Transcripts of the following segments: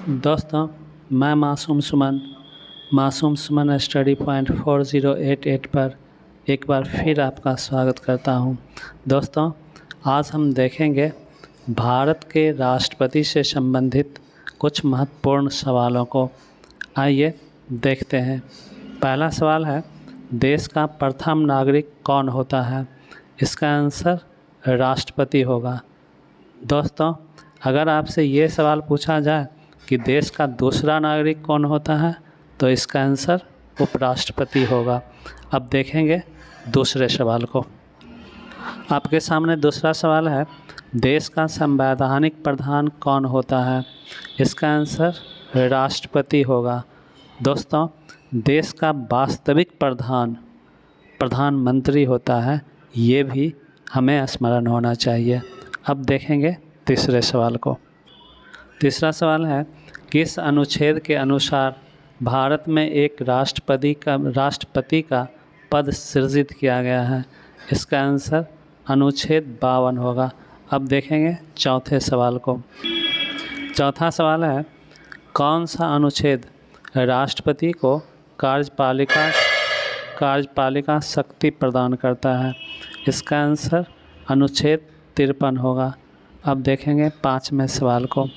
दोस्तों, मैं मासूम सुमन स्टडी पॉइंट 4088 पर एक बार फिर आपका स्वागत करता हूं। दोस्तों, आज हम देखेंगे भारत के राष्ट्रपति से संबंधित कुछ महत्वपूर्ण सवालों को। आइए देखते हैं। पहला सवाल है, देश का प्रथम नागरिक कौन होता है? इसका आंसर राष्ट्रपति होगा। दोस्तों, अगर आपसे ये सवाल पूछा जाए कि देश का दूसरा नागरिक कौन होता है, तो इसका आंसर उपराष्ट्रपति होगा। अब देखेंगे दूसरे सवाल को। आपके सामने दूसरा सवाल है, देश का संवैधानिक प्रधान कौन होता है? इसका आंसर राष्ट्रपति होगा। दोस्तों, देश का वास्तविक प्रधानमंत्री होता है, ये भी हमें स्मरण होना चाहिए। अब देखेंगे तीसरे सवाल को। तीसरा सवाल है, किस अनुच्छेद के अनुसार भारत में एक राष्ट्रपति का पद सृजित किया गया है? इसका आंसर अनुच्छेद 52 होगा। अब देखेंगे चौथे सवाल को। चौथा सवाल है, कौन सा अनुच्छेद राष्ट्रपति को कार्यपालिका शक्ति प्रदान करता है? इसका आंसर अनुच्छेद 53 होगा। अब देखेंगे पाँचवें सवाल को।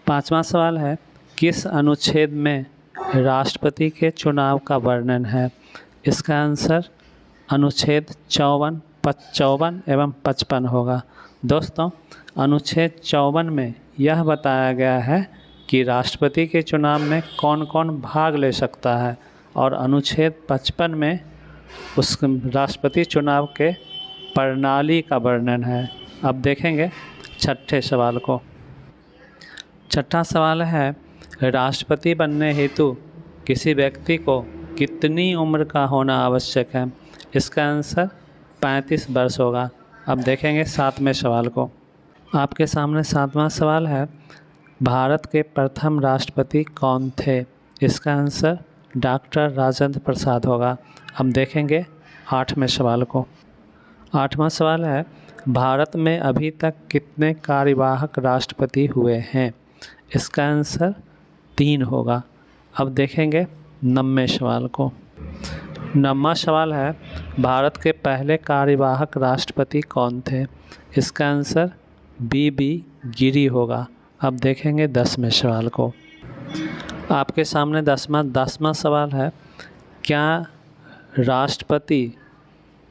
पाँचवा सवाल है, किस अनुच्छेद में राष्ट्रपति के चुनाव का वर्णन है? इसका आंसर अनुच्छेद 54 एवं 55 होगा। दोस्तों, अनुच्छेद 54 में यह बताया गया है कि राष्ट्रपति के चुनाव में कौन कौन भाग ले सकता है, और अनुच्छेद 55 में उस राष्ट्रपति चुनाव के प्रणाली का वर्णन है। अब देखेंगे छठे सवाल को। छठा सवाल है, राष्ट्रपति बनने हेतु किसी व्यक्ति को कितनी उम्र का होना आवश्यक है? इसका आंसर 35 वर्ष होगा। अब देखेंगे सातवें सवाल को। आपके सामने सातवां सवाल है, भारत के प्रथम राष्ट्रपति कौन थे? इसका आंसर डॉक्टर राजेंद्र प्रसाद होगा। अब देखेंगे आठवें सवाल को। आठवां सवाल है, भारत में अभी तक कितने कार्यवाहक राष्ट्रपति हुए हैं? इसका आंसर 3 होगा। अब देखेंगे 9वें सवाल को। 9वां सवाल है, भारत के पहले कार्यवाहक राष्ट्रपति कौन थे? इसका आंसर BB गिरी होगा। अब देखेंगे 10वें सवाल को। आपके सामने 10वां सवाल है, क्या राष्ट्रपति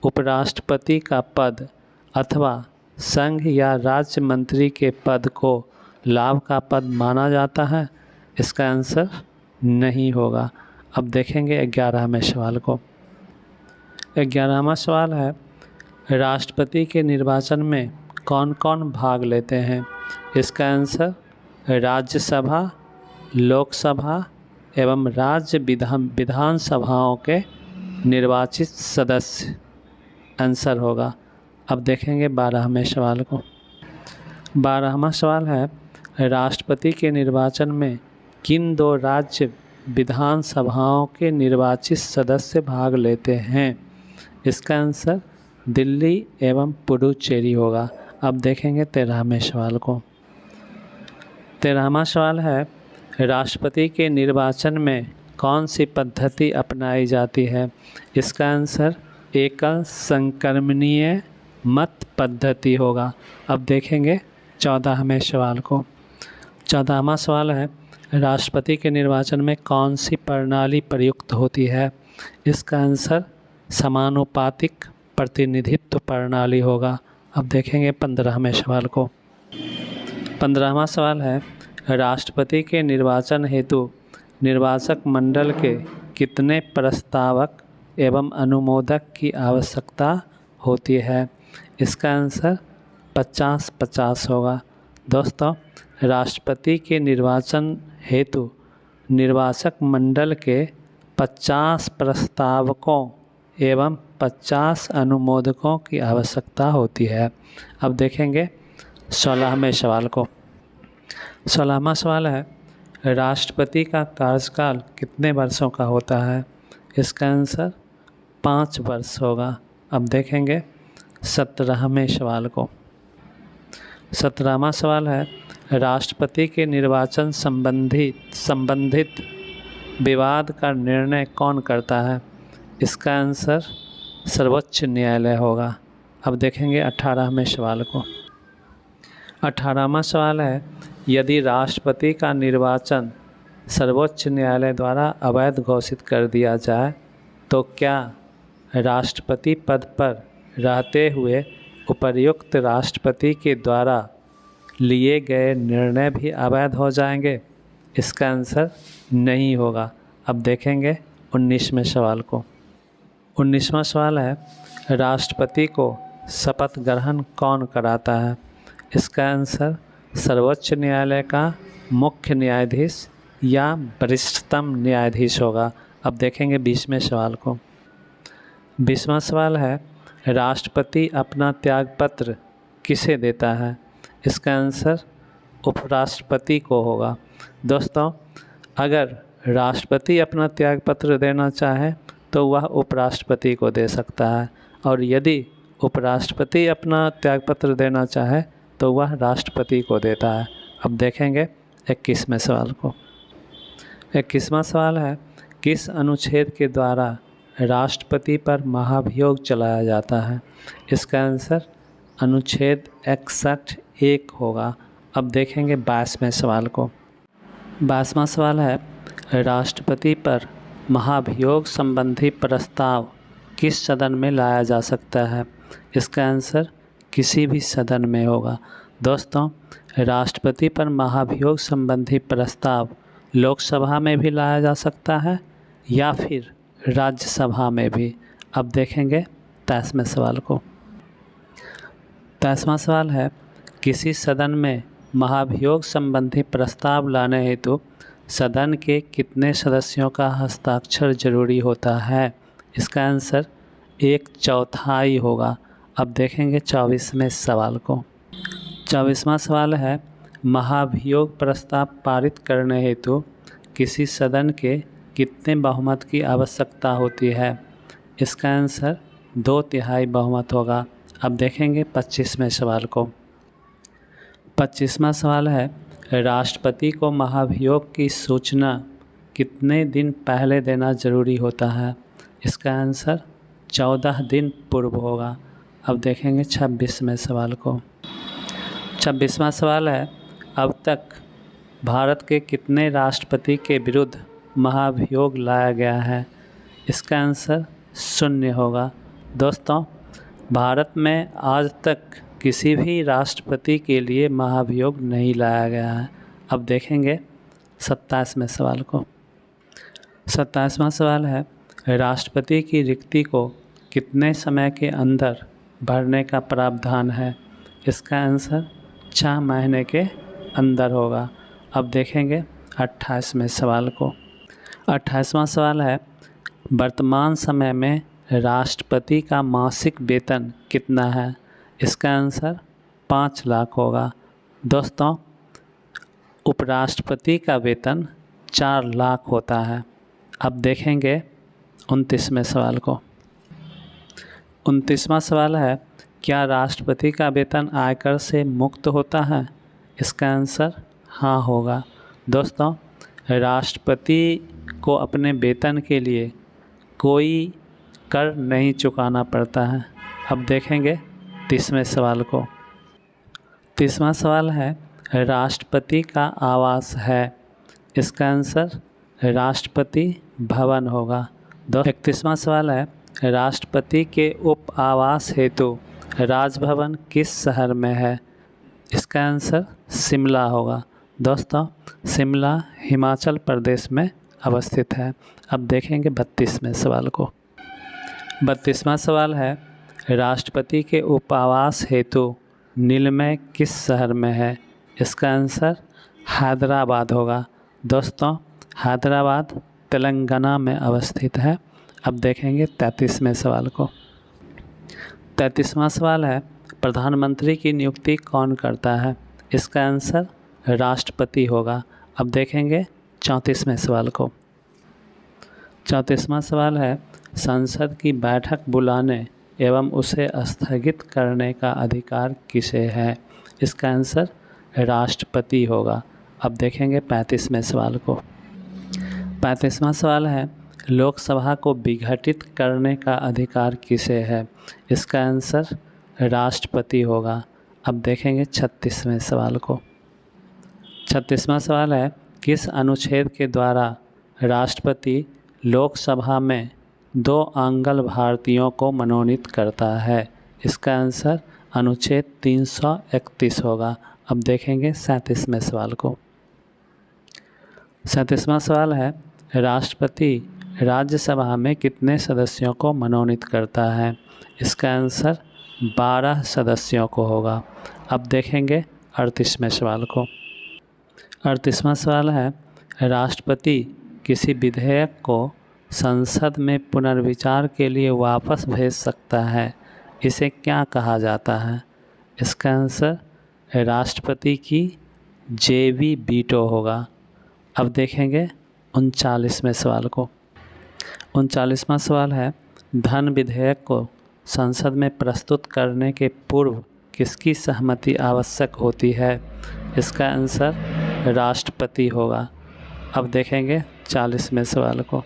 उपराष्ट्रपति का पद अथवा संघ या राज्य मंत्री के पद को लाभ का पद माना जाता है? इसका आंसर नहीं होगा। अब देखेंगे 11वें सवाल को। 11वां सवाल है, राष्ट्रपति के निर्वाचन में कौन कौन भाग लेते हैं? इसका आंसर राज्यसभा, लोकसभा एवं राज्य विधानसभाओं के निर्वाचित सदस्य आंसर होगा। अब देखेंगे 12वें सवाल को। 12वां सवाल है, राष्ट्रपति के निर्वाचन में किन 2 राज्य विधानसभाओं के निर्वाचित सदस्य भाग लेते हैं? इसका आंसर दिल्ली एवं पुडुचेरी होगा। अब देखेंगे 13वें सवाल को। 13वां सवाल है, राष्ट्रपति के निर्वाचन में कौन सी पद्धति अपनाई जाती है? इसका आंसर एकल संक्रमणीय मत पद्धति होगा। अब देखेंगे 14वें सवाल को। 14वां सवाल है, राष्ट्रपति के निर्वाचन में कौन सी प्रणाली प्रयुक्त होती है? इसका आंसर समानुपातिक प्रतिनिधित्व प्रणाली होगा। अब देखेंगे 15वें सवाल को। 15वां सवाल है, राष्ट्रपति के निर्वाचन हेतु निर्वाचक मंडल के कितने प्रस्तावक एवं अनुमोदक की आवश्यकता होती है? इसका आंसर 50-50 होगा। दोस्तों, राष्ट्रपति के निर्वाचन हेतु निर्वाचक मंडल के 50 प्रस्तावकों एवं 50 अनुमोदकों की आवश्यकता होती है। अब देखेंगे 16वें सवाल को। 16वां सवाल है, राष्ट्रपति का कार्यकाल कितने वर्षों का होता है? इसका आंसर 5 वर्ष होगा। अब देखेंगे 17वें सवाल को। 17वां सवाल है, राष्ट्रपति के निर्वाचन संबंधित विवाद का निर्णय कौन करता है? इसका आंसर सर्वोच्च न्यायालय होगा। अब देखेंगे 18वें सवाल को। 18वां सवाल है, यदि राष्ट्रपति का निर्वाचन सर्वोच्च न्यायालय द्वारा अवैध घोषित कर दिया जाए तो क्या राष्ट्रपति पद पर रहते हुए उपर्युक्त राष्ट्रपति के द्वारा लिए गए निर्णय भी अवैध हो जाएंगे? इसका आंसर नहीं होगा। अब देखेंगे 19वें सवाल को। 19वां सवाल है, राष्ट्रपति को शपथ ग्रहण कौन कराता है? इसका आंसर सर्वोच्च न्यायालय का मुख्य न्यायाधीश या वरिष्ठतम न्यायाधीश होगा। अब देखेंगे 20वें सवाल को। 20वां सवाल है, राष्ट्रपति अपना त्यागपत्र किसे देता है? इसका आंसर उपराष्ट्रपति को होगा। दोस्तों, अगर राष्ट्रपति अपना त्यागपत्र देना चाहे तो वह उपराष्ट्रपति को दे सकता है, और यदि उपराष्ट्रपति अपना त्यागपत्र देना चाहे तो वह राष्ट्रपति को देता है। अब देखेंगे 21वें सवाल को। 21वां सवाल है, किस अनुच्छेद के द्वारा राष्ट्रपति पर महाभियोग चलाया जाता है? इसका आंसर अनुच्छेद 61(1) होगा। अब देखेंगे 22वें सवाल को। 22वां सवाल है, राष्ट्रपति पर महाभियोग संबंधी प्रस्ताव किस सदन में लाया जा सकता है? इसका आंसर किसी भी सदन में होगा। दोस्तों, राष्ट्रपति पर महाभियोग संबंधी प्रस्ताव लोकसभा में भी लाया जा सकता है या फिर राज्यसभा में भी। अब देखेंगे 23वें सवाल को। 23वां सवाल है, किसी सदन में महाभियोग संबंधी प्रस्ताव लाने हेतु सदन के कितने सदस्यों का हस्ताक्षर जरूरी होता है? इसका आंसर 1/4 होगा। अब देखेंगे 24वें सवाल को। 24वां सवाल है, महाभियोग प्रस्ताव पारित करने हेतु किसी सदन के कितने बहुमत की आवश्यकता होती है? इसका आंसर 2/3 बहुमत होगा। अब देखेंगे 25वें सवाल को। 25वां सवाल है, राष्ट्रपति को महाभियोग की सूचना कितने दिन पहले देना जरूरी होता है? इसका आंसर 14 दिन पूर्व होगा। अब देखेंगे 26वें सवाल को। 26वां सवाल है, अब तक भारत के कितने राष्ट्रपति के विरुद्ध महाभियोग लाया गया है? इसका आंसर 0 होगा। दोस्तों, भारत में आज तक किसी भी राष्ट्रपति के लिए महाभियोग नहीं लाया गया है। अब देखेंगे 27वें सवाल को। 27वां सवाल है, राष्ट्रपति की रिक्ति को कितने समय के अंदर भरने का प्रावधान है? इसका आंसर 6 महीने के अंदर होगा। अब देखेंगे 28वें सवाल को। 28वां सवाल है, वर्तमान समय में राष्ट्रपति का मासिक वेतन कितना है? इसका आंसर 5 लाख होगा। दोस्तों, उपराष्ट्रपति का वेतन 4 लाख होता है। अब देखेंगे 29वें सवाल को। 29वां सवाल है, क्या राष्ट्रपति का वेतन आयकर से मुक्त होता है? इसका आंसर हाँ होगा। दोस्तों, राष्ट्रपति को अपने वेतन के लिए कोई कर नहीं चुकाना पड़ता है। अब देखेंगे 30वें सवाल को। 30वां सवाल है, राष्ट्रपति का आवास है? इसका आंसर राष्ट्रपति भवन होगा। 31वां सवाल है, राष्ट्रपति के उप आवास हेतु राजभवन किस शहर में है? इसका आंसर शिमला होगा। दोस्तों, शिमला हिमाचल प्रदेश में अवस्थित है। अब देखेंगे 32वें सवाल को। 32वां सवाल है, राष्ट्रपति के उप आवास हेतु निलमय किस शहर में है? इसका आंसर हैदराबाद होगा। दोस्तों, हैदराबाद तेलंगाना में अवस्थित है। अब देखेंगे 33वें सवाल को। 33वां सवाल है, प्रधानमंत्री की नियुक्ति कौन करता है? इसका आंसर राष्ट्रपति होगा। अब देखेंगे 34वें सवाल को। 34वां सवाल है, संसद की बैठक बुलाने एवं उसे स्थगित करने का अधिकार किसे है? इसका आंसर राष्ट्रपति होगा। अब देखेंगे 35वें सवाल को। 35वां सवाल है, लोकसभा को विघटित करने का अधिकार किसे है? इसका आंसर राष्ट्रपति होगा। अब देखेंगे 36वें सवाल को। 36वां सवाल है, किस अनुच्छेद के द्वारा राष्ट्रपति लोकसभा में 2 आंग्ल भारतीयों को मनोनीत करता है? इसका आंसर अनुच्छेद 331 होगा। अब देखेंगे 37वें सवाल को। 37वां सवाल है, राष्ट्रपति राज्यसभा में कितने सदस्यों को मनोनीत करता है? इसका आंसर 12 सदस्यों को होगा। अब देखेंगे 38वें सवाल को। 38वां सवाल है, राष्ट्रपति किसी विधेयक को संसद में पुनर्विचार के लिए वापस भेज सकता है, इसे क्या कहा जाता है? इसका आंसर राष्ट्रपति की जेवी वीटो होगा। अब देखेंगे 39वें सवाल को। 39वां सवाल है, धन विधेयक को संसद में प्रस्तुत करने के पूर्व किसकी सहमति आवश्यक होती है? इसका आंसर राष्ट्रपति होगा। अब देखेंगे 40वें सवाल को।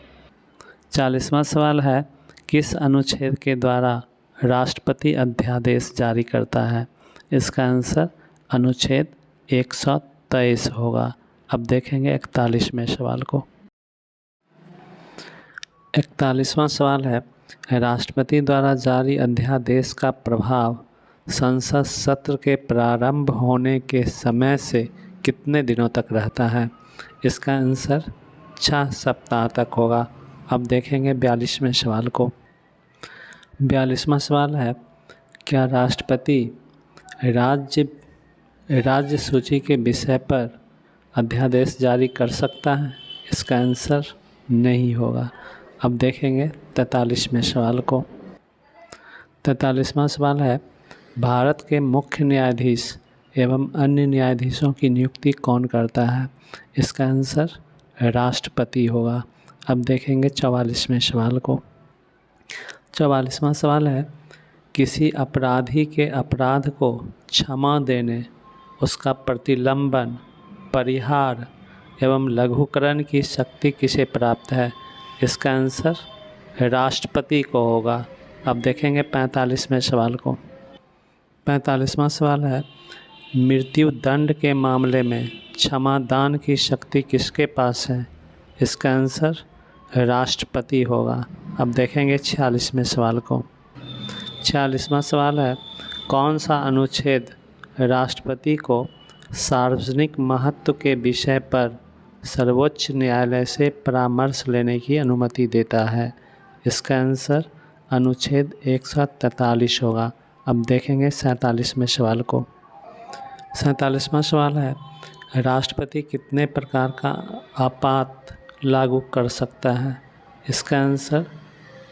40वां सवाल है, किस अनुच्छेद के द्वारा राष्ट्रपति अध्यादेश जारी करता है? इसका आंसर अनुच्छेद 123 होगा। अब देखेंगे 41वें सवाल को। 41वां सवाल है, राष्ट्रपति द्वारा जारी अध्यादेश का प्रभाव संसद सत्र के प्रारंभ होने के समय से कितने दिनों तक रहता है? इसका आंसर 6 सप्ताह तक होगा। अब देखेंगे 42वें सवाल को। 42वां सवाल है, क्या राष्ट्रपति राज्य सूची के विषय पर अध्यादेश जारी कर सकता है? इसका आंसर नहीं होगा। अब देखेंगे 43वें सवाल को। 43वां सवाल है, भारत के मुख्य न्यायाधीश एवं अन्य न्यायाधीशों की नियुक्ति कौन करता है? इसका आंसर राष्ट्रपति होगा। अब देखेंगे 44वें सवाल को। 44वां सवाल है, किसी अपराधी के अपराध को क्षमा देने, उसका प्रतिलंबन, परिहार एवं लघुकरण की शक्ति किसे प्राप्त है? इसका आंसर राष्ट्रपति को होगा। अब देखेंगे 45वें सवाल को। 45वां सवाल है, मृत्यु दंड के मामले में क्षमादान की शक्ति किसके पास है? इसका आंसर राष्ट्रपति होगा। अब देखेंगे 46वें सवाल को। 46वां सवाल है, कौन सा अनुच्छेद राष्ट्रपति को सार्वजनिक महत्व के विषय पर सर्वोच्च न्यायालय से परामर्श लेने की अनुमति देता है? इसका आंसर अनुच्छेद 143 होगा। अब देखेंगे 47वें सवाल को। 47वां सवाल है, राष्ट्रपति कितने प्रकार का आपात लागू कर सकता है? इसका आंसर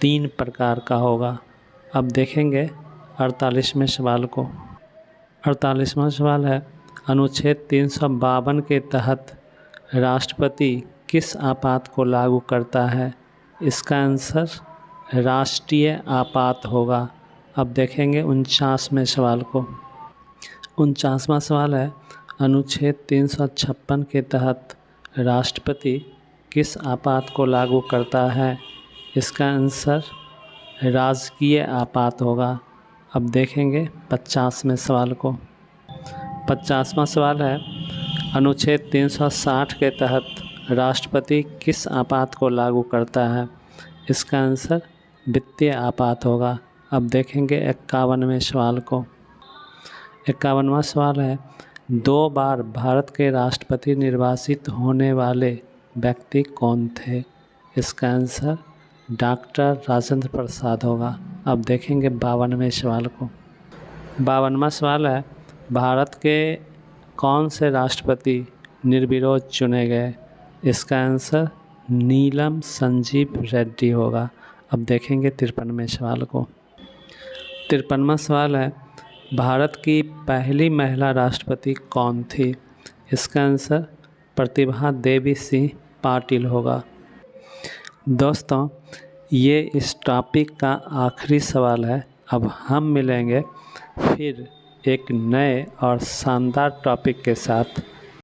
3 प्रकार का होगा। अब देखेंगे 48वें सवाल को। 48वां सवाल है, अनुच्छेद 352 के तहत राष्ट्रपति किस आपात को लागू करता है? इसका आंसर राष्ट्रीय आपात होगा। अब देखेंगे 49वें सवाल को। 49वां सवाल है, अनुच्छेद 356 के तहत राष्ट्रपति किस आपात को लागू करता है? इसका आंसर राजकीय आपात होगा। अब देखेंगे 50वें सवाल को। 50वां सवाल है, अनुच्छेद 360 के तहत राष्ट्रपति किस आपात को लागू करता है? इसका आंसर वित्तीय आपात होगा। अब देखेंगे 51वें सवाल को। 51वां सवाल है, 2 बार भारत के राष्ट्रपति निर्वाचित होने वाले व्यक्ति कौन थे? इसका आंसर डॉक्टर राजेंद्र प्रसाद होगा। अब देखेंगे 52वें सवाल को। 52वां सवाल है, भारत के कौन से राष्ट्रपति निर्विरोध चुने गए? इसका आंसर नीलम संजीव रेड्डी होगा। अब देखेंगे 53वें सवाल को। 53वां सवाल है, भारत की पहली महिला राष्ट्रपति कौन थी? इसका आंसर प्रतिभा देवी सिंह पाटिल होगा। दोस्तों, ये इस टॉपिक का आखिरी सवाल है। अब हम मिलेंगे फिर एक नए और शानदार टॉपिक के साथ